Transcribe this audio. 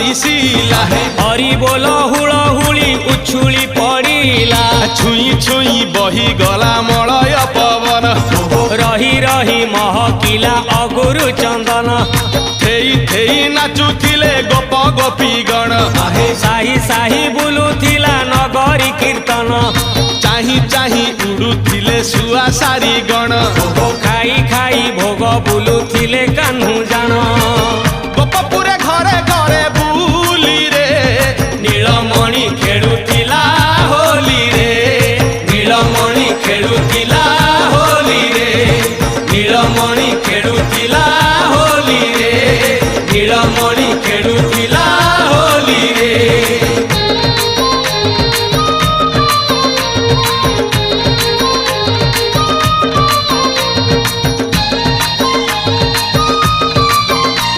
मिसिला हरि बोल हुलहुली उछुली पड़िला छुई छुई बही गला मलय पवन रही रही महकिला अगुरु चंदन थेई थेई नाचुथिले गोप गोपी गण साही साही बुलुथिला नगरी कीर्तन चाही चाही उड़ुथिले सुआ सारी गण खाई खाई भोग बुलुथिले कान्हू जान गोपपुरे घरे घरे बुली रे नीलमणि खेलुथिला होली रे नीलमणि खेलुथिला होली रे नीलमणि खेलुथिला होली रे नीलमणि